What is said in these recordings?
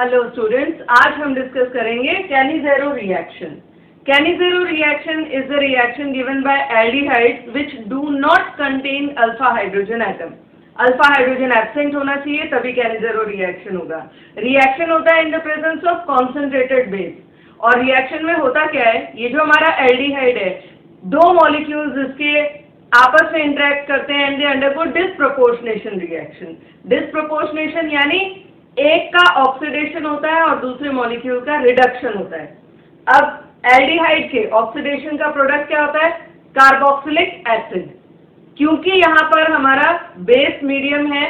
Hello students, आज हम discuss करेंगे Cannizzaro reaction. Cannizzaro reaction is the reaction given by aldehydes which do not contain alpha hydrogen atom. Alpha hydrogen absent होना चाहिए तभी Cannizzaro reaction होगा. Reaction होता है in the presence of concentrated base. और रिएक्शन में होता क्या है, ये जो हमारा एल्डिहाइड है, दो मॉलिक्यूल्स इसके आपस में इंटरेक्ट करते हैं and they undergo disproportionation reaction. Disproportionation यानी एक का ऑक्सीडेशन होता है और दूसरे मॉलिक्यूल का रिडक्शन होता है. अब एल्डिहाइड के ऑक्सीडेशन का प्रोडक्ट क्या होता है? Carboxylic acid. क्योंकि यहाँ पर हमारा बेस मीडियम है,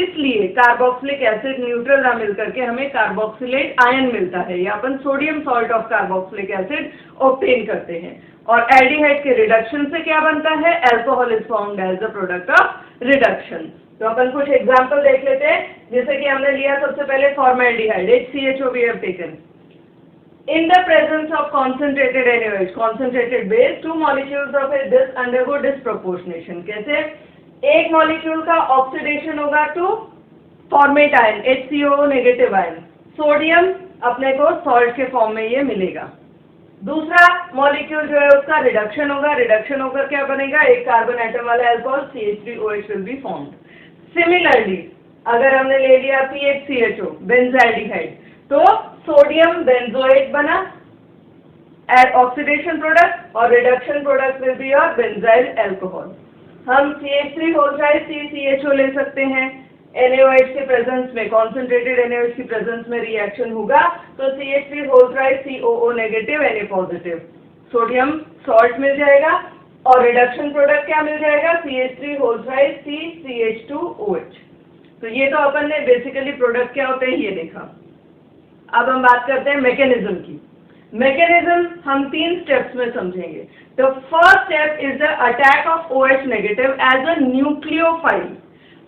इसलिए कार्बोक्सिलिक एसिड न्यूट्रल ना मिलकर के हमें कार्बोक्सिलेट आयन मिलता है, या अपन sodium salt of carboxylic acid obtain करते हैं. और एल्डिहाइड के रिडक्शन से क्या बनता है? Alcohol is formed as the product of reduction. तो अपन कुछ एग्जाम्पल देख लेते हैं. जैसे कि हमने लिया सबसे पहले formaldehyde, HCHO we have taken. In the presence of concentrated NaOH, concentrated base, two molecules of this undergo disproportionation. कैसे? एक मॉलिक्यूल का ऑक्सीडेशन होगा to formate ion, HCOO negative ion. Sodium अपने को सॉल्ट के फॉर्म में ये मिलेगा. दूसरा मॉलिक्यूल जो है उसका रिडक्शन होगा. रिडक्शन होकर क्या बनेगा? एक कार्बन एटम वाला alcohol CH3OH will be formed. Similarly अगर हमने ले लिया PHCHO, बेंजाल्डिहाइड, तो सोडियम बेंजोएट बना ऑक्सीडेशन प्रोडक्ट और reduction product will be your benzyl alcohol. हम CH3CCHO ले सकते हैं. NaOH के प्रेजेंस में, कॉन्सेंट्रेटेड NaOH की प्रेजेंस में रिएक्शन होगा तो CH3COO negative Na positive. Sodium salt मिल जाएगा और रिडक्शन प्रोडक्ट क्या मिल जाएगा? CH3CCH2OH. तो ये तो अपन ने बेसिकली प्रोडक्ट क्या होते हैं ये देखा. अब हम बात करते हैं मैकेनिज्म की. मैकेनिज्म हम 3 स्टेप्स में समझेंगे. The first step is the attack of OH negative as a nucleophile.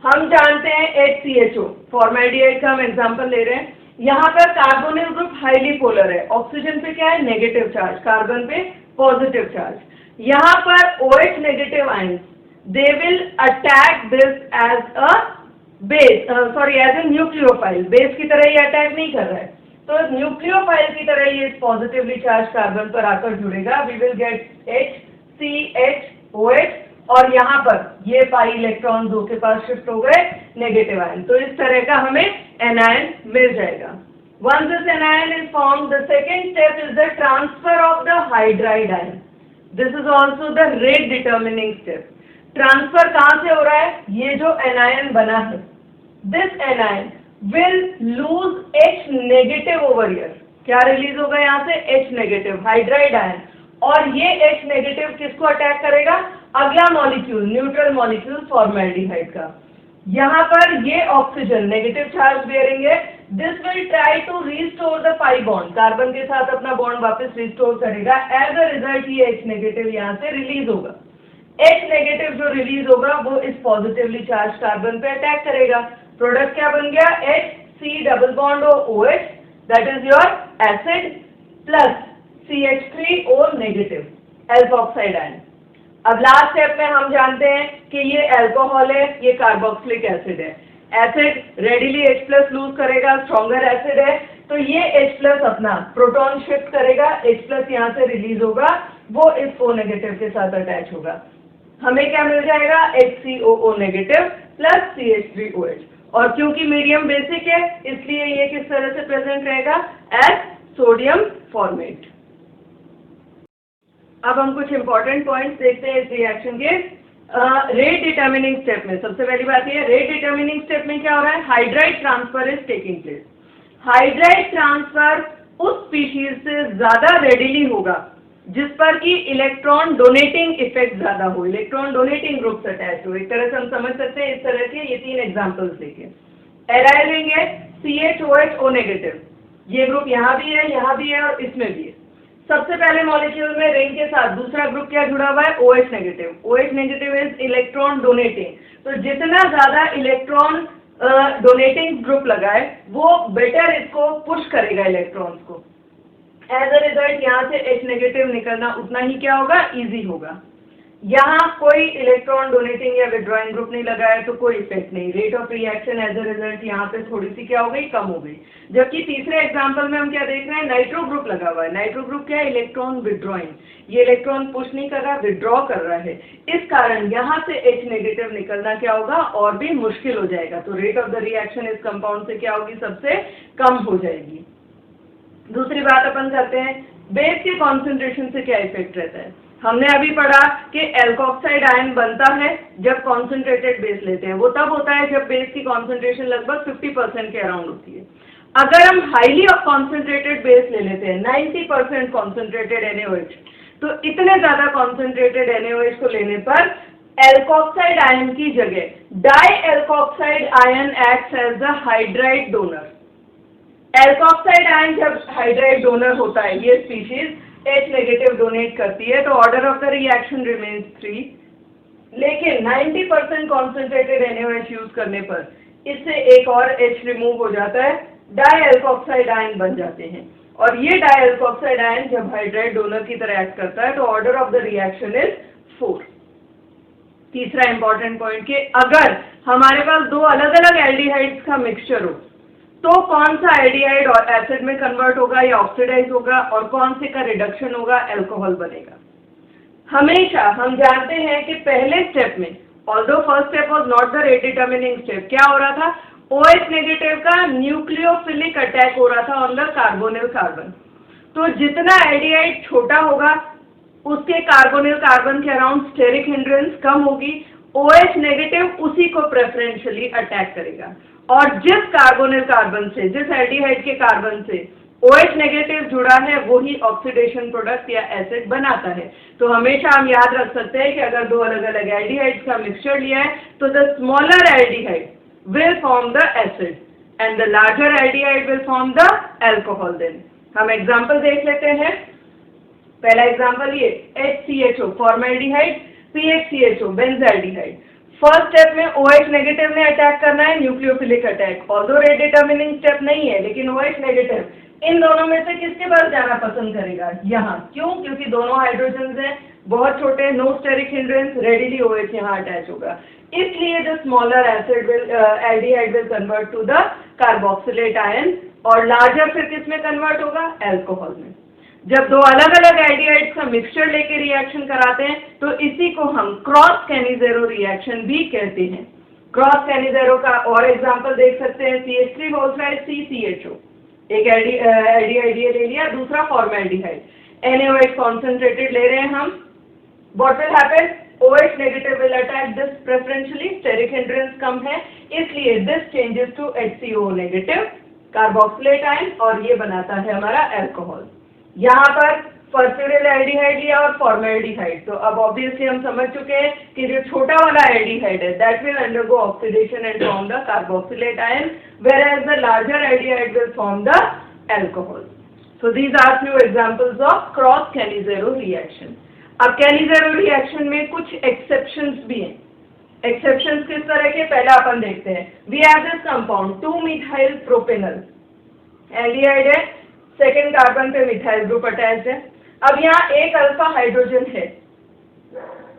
हम जानते हैं HCHO, फॉर्मेल्डिहाइड का हम एग्जांपल ले रहे हैं. यहाँ पर कार्बोनिल ग्रुप हाईली पोलर है. ऑक्सीजन पे क्या है? Negative charge. कार्बन पे पॉजिटिव चार्ज. यहाँ पर OH negative ions they will attack this as a base, as a nucleophile. Base की तरह ये अटैक नहीं कर रहा है, तो न्यूक्लियोफाइल की तरह ये पॉजिटिवली चार्ज कार्बन पर आकर जुड़ेगा. वी विल गेट HCHOH और यहाँ पर ये पाई इलेक्ट्रॉन दो के पास शिफ्ट हो गए नेगेटिव आयन. तो इस तरह का हमें एनायन मिल जाएगा. Once this anion is formed, the second step is the transfer of the hydride ion. This is also the rate determining step. Transfer कहाँ से हो रहा है? ये जो एनायन बना है, this anion will lose H negative over here. क्या रिलीज होगा यहाँ से? H negative, hydride ion. और ये H negative किसको अटैक करेगा? अगला मॉलिक्यूल, न्यूट्रल मॉलिक्यूल फॉर्मेल्डिहाइड का. यहाँ पर ये ऑक्सीजन नेगेटिव चार्ज बेयरिंग है. This will try to restore the pi bond. Carbon के साथ अपना बॉन्ड वापस रिस्टोर करेगा. एज अ रिजल्ट ये H नेगेटिव यहाँ से रिलीज होगा. H नेगेटिव जो रिलीज होगा वो इस पॉजिटिवली चार्ज कार्बन पे अटैक करेगा. प्रोडक्ट क्या बन गया? HC double bond OH, that is your acid, plus CH3O negative alkoxide ion. अब लास्ट स्टेप में हम जानते हैं कि ये अल्कोहल है, ये कार्बोक्सिलिक एसिड है. Acid readily H plus lose करेगा, स्ट्रॉन्गर एसिड है, तो ये H प्लस अपना प्रोटॉन शिफ्ट करेगा. H प्लस यहाँ से रिलीज होगा, वो इस O नेगेटिव के साथ अटैच होगा. हमें क्या मिल जाएगा? HCOO negative plus CH3OH. और क्योंकि मीडियम बेसिक है इसलिए ये किस तरह से प्रेजेंट रहेगा? As sodium formate. अब हम कुछ इंपॉर्टेंट पॉइंट्स देखते हैं इस रिएक्शन के. रेट डिटर्मिनिंग स्टेप में सबसे पहली बात ये, रेट डिटर्मिनिंग स्टेप में क्या हो रहा है? Hydride transfer is taking place. Hydride transfer उस स्पीशीज से ज्यादा रेडिली होगा जिस पर कि इलेक्ट्रॉन डोनेटिंग इफेक्ट ज्यादा हो, इलेक्ट्रॉन डोनेटिंग ग्रुप्स अटैच हो. एक तरह से हम समझ सकते हैं इस तरह के ये 3 एग्जांपल्स लेके. एराइल रिंग है CHOHO नेगेटिव, ये ग्रुप यहाँ भी है, यहाँ भी है और इसमें भी है. सबसे पहले मॉलिक्यूल में रिंग के साथ दूसरा ग्रुप क्या जुड़ा हुआ है? OH negative. OH negative is electron donating. तो जितना ज्यादा इलेक्ट्रॉन डोनेटिंग ग्रुप लगाए वो बेटर इसको पुश करेगा इलेक्ट्रॉन्स को. एज अ रिजल्ट यहाँ से H नेगेटिव निकलना उतना ही क्या होगा? इजी होगा. यहाँ कोई इलेक्ट्रॉन डोनेटिंग या विड्रॉइंग ग्रुप नहीं लगा है तो कोई इफेक्ट नहीं, rate of reaction as a result यहाँ पे थोड़ी सी क्या हो गई, कम हो गई। जबकि तीसरे एग्जांपल में हम क्या देख रहे हैं, नाइट्रो ग्रुप लगा हुआ है। नाइट्रो ग्रुप क्या है, इलेक्ट्रॉन विड्रॉइंग, ये इलेक्ट्रॉन पुश नहीं कर रहा, विड्रॉ कर रहा है, इस कारण यहाँ से H नेगेटिव निकलना क्या होगा, और भी मुश्किल हो जाएगा। तो रेट ऑफ द रिएक्शन इस कंपाउंड से क्या होगी, सबसे कम हो जाएगी। दूसरी बात अपन करते हैं, बेस के कॉन्सेंट्रेशन से क्या इफेक्ट रहता है। हमने अभी पढ़ा कि एल्कोक्साइड आयन बनता है जब कॉन्सेंट्रेटेड बेस लेते हैं, वो तब होता है जब बेस की कॉन्सेंट्रेशन लगभग 50% के अराउंड होती है। अगर हम हाईली कॉन्सेंट्रेटेड बेस ले लेते हैं, 90% कॉन्सेंट्रेटेड NaOH, तो इतने ज्यादा कॉन्सेंट्रेटेड NaOH को लेने पर एल्कोक्साइड आयन की जगह di alkoxide ion acts as the hydride donor. Alkoxide ion जब हाइड्राइड डोनर होता है, ये स्पीशीज H नेगेटिव डोनेट करती है, तो order of the reaction remains 3, लेकिन 90% कॉन्सेंट्रेटेड NaOH यूज करने पर इससे एक और H रिमूव हो जाता है, डाई एल्कोक्साइड आयन बन जाते हैं, और ये डाई एल्कोक्साइड आयन जब हाइड्राइड डोनर की तरह एक्ट करता है तो order of the reaction is 4। तीसरा इंपॉर्टेंट पॉइंट कि अगर हमारे पास दो अलग अलग एल्डिहाइड्स का मिक्सचर हो तो कौन सा एल्डिहाइड और एसिड में कन्वर्ट होगा या ऑक्सीडाइज होगा, और कौन से का रिडक्शन होगा, अल्कोहल बनेगा। हमेशा हम जानते हैं कि पहले स्टेप में, although first step was not the rate determining step, क्या हो रहा था, OH नेगेटिव का न्यूक्लियोफिलिक अटैक हो रहा था ऑन द कार्बोनिल कार्बन। तो जितना एल्डिहाइड छोटा होगा उसके कार्बोनिल कार्बन के अराउंड स्टेरिक हिंड्रेंस कम होगी, OH नेगेटिव उसी को प्रेफरेंशियली अटैक करेगा, और जिस कार्बोनिल कार्बन से, जिस एल्डिहाइड के कार्बन से OH नेगेटिव जुड़ा है वही ऑक्सीडेशन प्रोडक्ट या एसिड बनाता है। तो हमेशा हम याद रख सकते हैं कि अगर दो अलग अलग एल्डिहाइड्स का मिक्सचर लिया है तो the smaller aldehyde will form the acid and the larger aldehyde will form the alcohol. Then हम एग्जांपल देख लेते हैं। पहला एग्जांपल ये HCHO formaldehyde, PHCHO benzaldehyde. First step में OH नेगेटिव ने अटैक करना है, nucleophilic attack, although rate determining step नहीं है, लेकिन OH नेगेटिव इन दोनों में से किसके पास जाना पसंद करेगा, यहाँ। क्यों, क्योंकि दोनों हाइड्रोजन हैं, बहुत छोटे, no steric hindrance, readily OH यहाँ अटैच होगा, इसलिए the smaller acid will aldehyde will convert to the carboxylate ion, और लार्जर फिर किस में कन्वर्ट होगा, अल्कोहल में। जब दो अलग अलग एल्डिहाइड्स का मिक्सचर लेके रिएक्शन कराते हैं तो इसी को हम क्रॉस कैनिजेरो रिएक्शन भी कहते हैं। क्रॉस कैनिजेरो का और एग्जांपल देख सकते हैं, CH3 होल साइड CCHO, एक एल्डिहाइड ये ले लिया, दूसरा फॉर्मल्डिहाइड, NaOH कॉन्सेंट्रेटेड ले रहे हैं हम। What will happen, OH negative will attack this preferentially, steric hindrance कम है, इसलिए this changes to HCO negative carboxylate ion, और ये बनाता है हमारा अल्कोहल। यहाँ पर फॉस्फोरिल एल्डिहाइड लिया और फॉर्मल्डिहाइड, तो अब ऑब्वियसली हम समझ चुके हैं कि जो छोटा वाला एल्डिहाइड है that will undergo oxidation and form the carboxylate ion, whereas the larger aldehyde will form the alcohol. So these are few examples of cross Cannizzaro reaction. अब Cannizzaro reaction में कुछ exceptions भी हैं। Exceptions किस तरह के, पहला अपन देखते हैं। We have this compound 2-methyl propanol, aldehyde है, सेकेंड कार्बन पे मिथाइल ग्रुप अटैच्ड है। अब यहाँ एक अल्फा हाइड्रोजन है,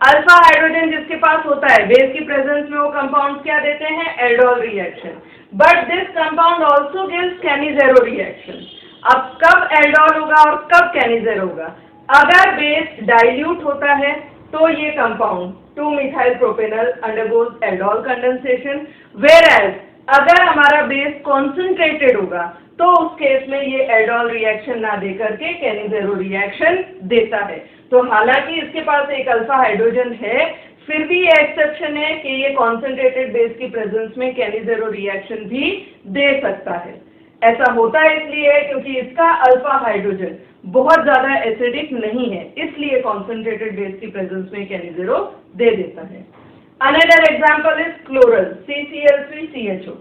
अल्फा हाइड्रोजन जिसके पास होता है बेस की प्रेजेंस में वो कंपाउंड क्या देते हैं, aldol reaction, but this compound also gives Cannizzaro reaction. अब कब एल्डोल होगा और कब कैनिजेरो होगा, अगर बेस डाइल्यूट होता है तो ये compound 2-methyl propanol undergoes aldol condensation, whereas अगर हमारा बेस कॉन्सेंट्रेटेड होगा तो उस केस में ये एल्डोल रिएक्शन ना दे करके कैनिजेरो रिएक्शन देता है। तो हालांकि इसके पास एक अल्फा हाइड्रोजन है, फिर भी ये एक्सेप्शन है कि ये कॉन्सेंट्रेटेड बेस की प्रेजेंस में कैनिजेरो रिएक्शन भी दे सकता है। ऐसा होता है इसलिए क्योंकि इसका अल्फा हाइड्रोजन बहुत ज्यादा एसिडिक नहीं है, इसलिए कॉन्सेंट्रेटेड बेस की प्रेजेंस में कैनिजेरो दे देता है। Another example is chloral, CCl3CHO।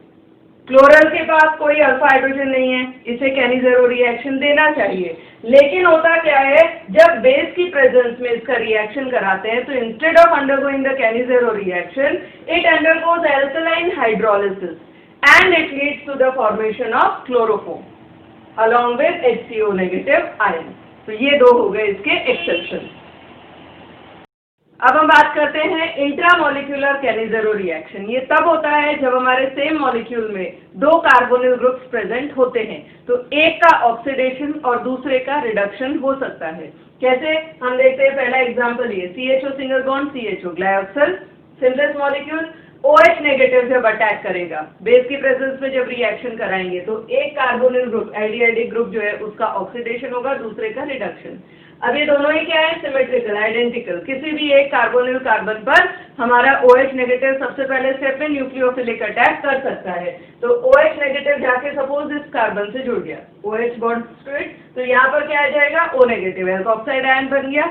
Chloral के पास कोई अल्फा हाइड्रोजन नहीं है, इसे कैनिजेरो रिएक्शन देना चाहिए, लेकिन होता क्या है, जब बेस की प्रेजेंस में इसका रिएक्शन कराते हैं तो instead of undergoing the Cannizzaro reaction it undergoes alkaline hydrolysis and it leads to the formation of chloroform along with HCO negative ion. तो ये दो हो गए इसके एक्सेप्शन। अब हम बात करते हैं इंट्रामोलिक्यूलर कैनिज़ेरो रिएक्शन। ये तब होता है जब हमारे सेम मॉलिक्यूल में दो कार्बोनिल ग्रुप्स प्रेजेंट होते हैं, तो एक का ऑक्सीडेशन और दूसरे का रिडक्शन हो सकता है। कैसे, हम देखते हैं पहला एग्जांपल ये CHO single bond CHO glyoxal simplest molecule OH negative जब अटैक करेगा बेस की प्रेजेंस में जब रिएक्शन कराएंगे तो एक कार्बोनिल ग्रुप एल्डिहाइड ग्रुप जो है उसका ऑक्सीडेशन होगा, दूसरे का रिडक्शन। अब ये दोनों ही क्या है, सिमेट्रिकल आइडेंटिकल। किसी भी एक कार्बोनिल कार्बन पर हमारा OH नेगेटिव सबसे पहले स्टेप में न्यूक्लियोफिलिक अटैक कर सकता है। तो OH नेगेटिव जाके सपोज इस कार्बन से जुड़ गया, OH बॉन्ड टू इट, तो यहाँ पर क्या आ जाएगा, O नेगेटिव एल्कोक्साइड आयन बन गया।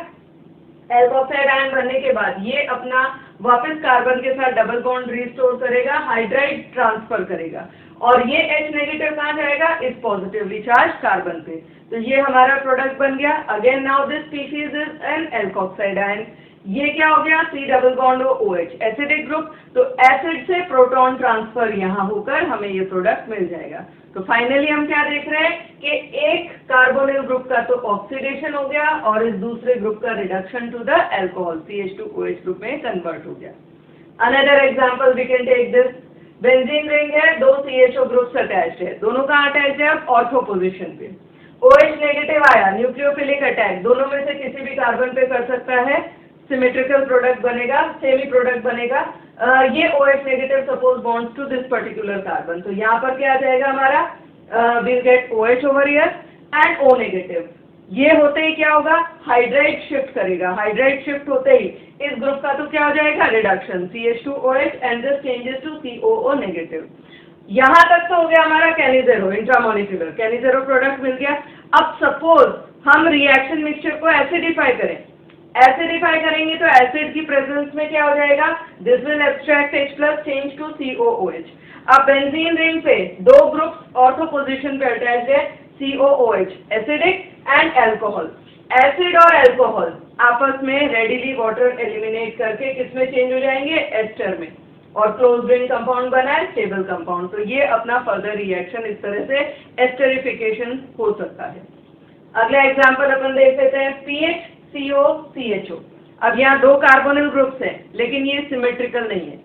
एल्कोक्साइड आयन बनने के बाद ये अपना वापस कार्बन के साथ डबल बॉन्ड रिस्टोर करेगा, हाइड्राइड ट्रांसफर करेगा, और ये H नेगेटिव कहाँ जाएगा, इस पॉजिटिवली चार्ज कार्बन पे। तो ये हमारा प्रोडक्ट बन गया। Again now this species is an alkoxide ion. ये क्या हो गया, C double bond OH acidic group. तो एसिड से प्रोटॉन ट्रांसफर यहाँ होकर हमें ये प्रोडक्ट मिल जाएगा। तो फाइनली हम क्या देख रहे हैं कि एक कार्बोनिल ग्रुप का तो ऑक्सीडेशन हो गया और इस दूसरे ग्रुप का reduction to the alcohol CH2OH group में कन्वर्ट हो गया। Another example we can take this, benzene ring है, दो CHO ग्रुप्स अटैच्ड है, दोनों का अटैच है ऑर्थो पोजीशन पे। OH नेगेटिव आया, न्यूक्लियोफिलिक अटैक, दोनों में से किसी भी कार्बन पे कर सकता है, सिमेट्रिकल प्रोडक्ट बनेगा, सेमी प्रोडक्ट बनेगा। ये OH negative suppose bonds to this particular carbon, तो यहाँ पर क्या आ जाएगा हमारा, will get OH over here and O negative. ये होते ही क्या होगा, हाइड्राइड शिफ्ट करेगा, हाइड्राइड शिफ्ट होते ही इस ग्रुप का तो क्या हो जाएगा, reduction CH2OH and this changes to COO negative. यहाँ तक तो हो गया हमारा कैनिज़ेरो इंट्रामोलिक्यूलर, कैनिज़ेरो प्रोडक्ट मिल गया। अब सपोज हम रिएक्शन मिक्सचर को एसिडिफाई करें, एसिडिफाई करेंगे तो एसिड की प्रेजेंस में क्या हो जाएगा, this will extract H+ change to COOH। अब बेंजीन रिंग पे दो ग्रुप्स ऑर्थो पोजीशन पे अटैच्ड है, COOH acidic and alcohol. Acid और अल्कोहल आपस में रेडिली वाटर एलिमिनेट करके किसमें चेंज हो जाएंगे, एस्टर में, और क्लोज रिंग कंपाउंड बना है स्टेबल कंपाउंड। तो ये अपना फर्दर रिएक्शन इस तरह से एस्टरिफिकेशन हो सकता है। अगला एग्जांपल अपन देख लेते हैं, PHCO CHO। अब यहाँ दो कार्बोनिल ग्रुप्स हैं लेकिन ये सिमेट्रिकल नहीं है।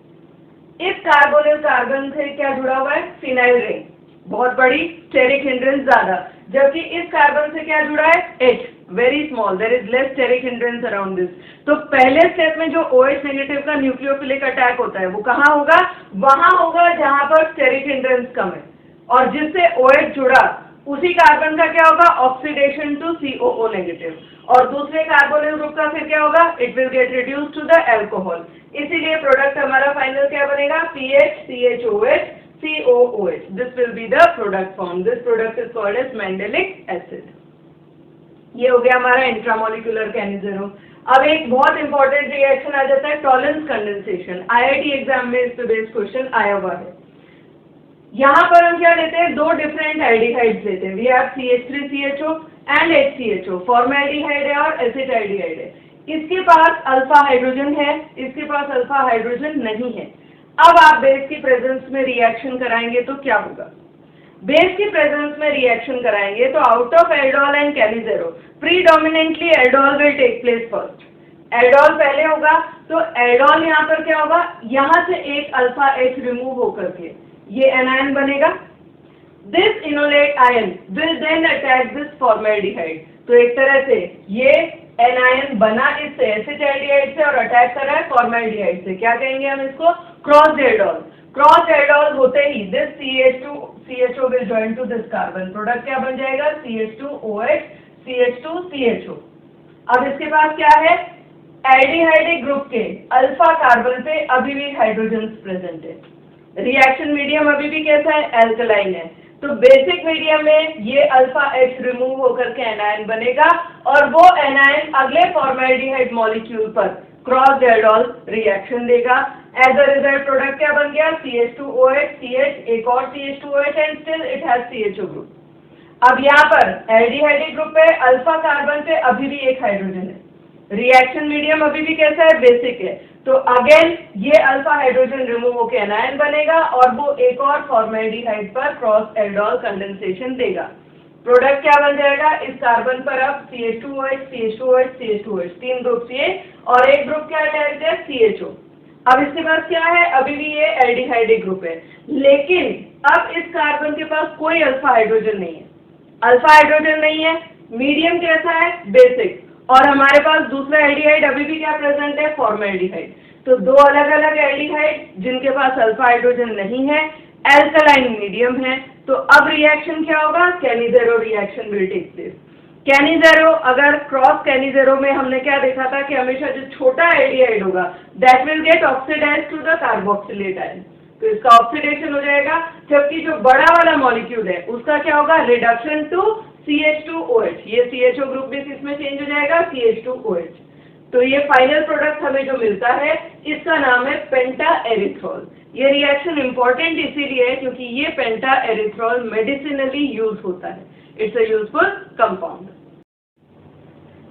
इस कार्बोनिल कार्बन से क्या जुड़ा हुआ है, फिनाइल रिंग, बहुत बड़ी, स्टेरिक हिंड्रेंस ज्यादा, जबकि इस कार्बन से क्या जुड़ा है, H very small, there is less steric hindrance around this. तो पहले स्टेप में जो OH नेगेटिव का न्यूक्लियोफिलिक अटैक होता है वो कहाँ होगा, वहां होगा जहां पर स्टेरिक हिंड्रेंस कम है, और जिससे OH जुड़ा उसी कार्बन का क्या होगा, ऑक्सीडेशन टू COO नेगेटिव, और दूसरे कार्बोनिल ग्रुप का फिर क्या होगा, it will get reduce to the alcohol. इसीलिए प्रोडक्ट हमारा फाइनल क्या बनेगा, PHCHOH COOH। This will be the product form. This product is called as mandelic acid. ये हो गया हमारा इंट्रामोलिक्यूलर कैनिज़ेरो। अब एक बहुत इंपॉर्टेंट रिएक्शन आ जाता है, टॉलरेंस कंडेंसेशन। IIT एग्जाम में इस पे बेस्ड क्वेश्चन आया हुआ है। यहाँ पर हम क्या लेते हैं, दो डिफरेंट एल्डिहाइड्स लेते हैं, we have CH3CHO and HCHO, formaldehyde है और एसिटाल्डिहाइड है। इसके पास अल्फा हाइड्रोजन है, इसके पास अल्फा हाइड्रोजन नहीं है। अब आप बेस की प्रेजेंस में रिएक्शन कराएंगे तो क्या होगा, बेस की प्रेजेंस में रिएक्शन कराएंगे तो out of aldol and Cannizzaro predominantly aldol will take place first. Aldol पहले होगा, तो एल्डोल यहाँ पर क्या होगा, यहाँ से एक अल्फा H रिमूव होकर के ये एनायन बनेगा। This enolate ion will then attack this formaldehyde. तो एक तरह से ये एनायन बना इससे एसिटाल्डिहाइड से और अटैक कर रहा है फॉर्मल्डिहाइड से, क्या कहेंगे हम इसको, क्रॉस एल्डोल। क्रॉस एल्डोल होते ही this CH2CHO will join to this carbon, product क्या बन जाएगा, CH2OH CH2CHO। अब इसके पास क्या है, एल्डिहाइडिक ग्रुप के अल्फा कार्बन पे अभी भी हाइड्रोजन प्रेजेंट है। रिएक्शन मीडियम अभी भी कैसा है, एल्कलाइन है। तो बेसिक मीडियम में ये अल्फा H रिमूव होकर के एनायन बनेगा और वो एनायन अगले फॉर्मल्डिहाइड मॉलिक्यूल पर क्रॉस एल्डोल रिएक्शन देगा। एज अ रिजल्ट प्रोडक्ट क्या बन गया, CH2OH CH, एक और CH2OH and still it has CHO group. अब यहाँ पर एल्डिहाइडिक ग्रुप पे अल्फा कार्बन पे अभी भी एक हाइड्रोजन है, रिएक्शन मीडियम अभी भी कैसा है, बेसिक है। तो अगेन ये अल्फा हाइड्रोजन रिमूव होकर एनायन बनेगा और वो एक और फॉर्मल्डिहाइड पर क्रॉस एल्डोल कंडेंसेशन देगा। प्रोडक्ट क्या बन जाएगा, इस कार्बन पर अब CH2OH, CH2OH, CH2OH, 3 ग्रुप ये और एक ग्रुप क्या अटैच है, CHO। अब इसके पास क्या है, अभी भी ये एल्डिहाइड ग्रुप है, लेकिन अब इस कार्बन के पास कोई अल्फा हाइड्रोजन नहीं है, अल्फा हाइड्रोजन नहीं है, मीडियम कैसा है, बेसिक, और हमारे पास दूसरा एल्डिहाइड अभी भी क्या प्रेजेंट है, फॉर्मल्डिहाइड। तो दो अलग अलग एल्डिहाइड जिनके पास अल्फा हाइड्रोजन नहीं है, एल्कलाइन मीडियम है। तो अब रिएक्शन क्या होगा, Cannizzaro reaction will take place. Cannizzaro, अगर क्रॉस कैनिजेरो में हमने क्या देखा था कि हमेशा जो छोटा एल्डिहाइड होगा that will get oxidized to the carboxylate ion, तो इसका ऑक्सीडेशन हो जाएगा, जबकि जो बड़ा वाला मॉलिक्यूल है उसका क्या होगा, रिडक्शन टू CH2OH, ये CHO ग्रुप भी इसमें चेंज हो जाएगा CH2OH। तो ये फाइनल प्रोडक्ट हमें जो मिलता है इसका नाम है पेंटा एरिथ्रॉल। ये रिएक्शन इंपॉर्टेंट इसीलिए है क्योंकि ये पेंटा एरिथ्रॉल मेडिसिनली यूज होता है, इट्स अ यूजफुल कंपाउंड।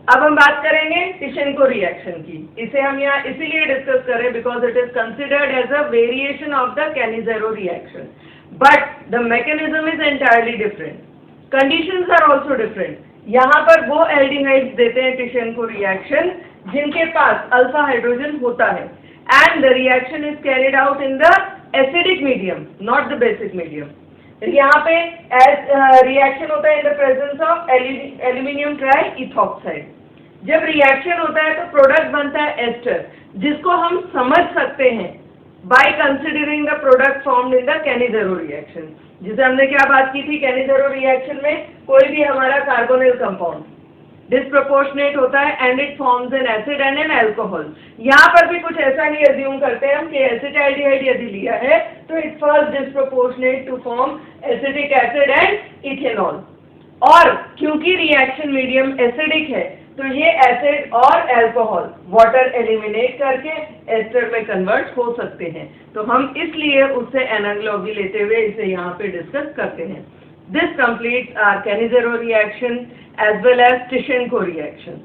अब हम बात करेंगे टिशेंको रिएक्शन की। इसे हम यहाँ इसीलिए डिस्कस करें because it is considered as a variation of the Cannizzaro reaction, but the mechanism is entirely different, conditions are also different. यहाँ पर वो एल्डिहाइड्स देते हैं टिशेंको रिएक्शन जिनके पास अल्फा हाइड्रोजन होता है, and the reaction is carried out in the acidic medium, not the basic medium. यहाँ पे रिएक्शन होता है in the presence of aluminium try ethoxide. जब रिएक्शन होता है तो प्रोडक्ट बनता है एस्टर, जिसको हम समझ सकते हैं by considering the product formed in the Cannizzaro reaction. जिसे हमने क्या बात की थी, कैनिजेरो रिएक्शन में कोई भी हमारा कार्बोनिल कंपाउंड डिस्प्रोपोर्शनेट होता है and it forms an acid and an alcohol. यहाँ पर भी कुछ ऐसा ही अज्यूम करते हैं हम कि एसिटाल्डिहाइड यदि लिया है तो it falls disproportionate to form acetic acid and ethanol, और क्योंकि रिएक्शन मीडियम एसिडिक है तो ये एसिड और अल्कोहल वाटर एलिमिनेट करके एस्टर में कन्वर्ट हो सकते हैं। तो हम इसलिए उससे एनालॉजी लेते हुए इसे यहाँ पे डिस्कस करते हैं। This completes our Cannizzaro reaction as well as Tishenko reaction.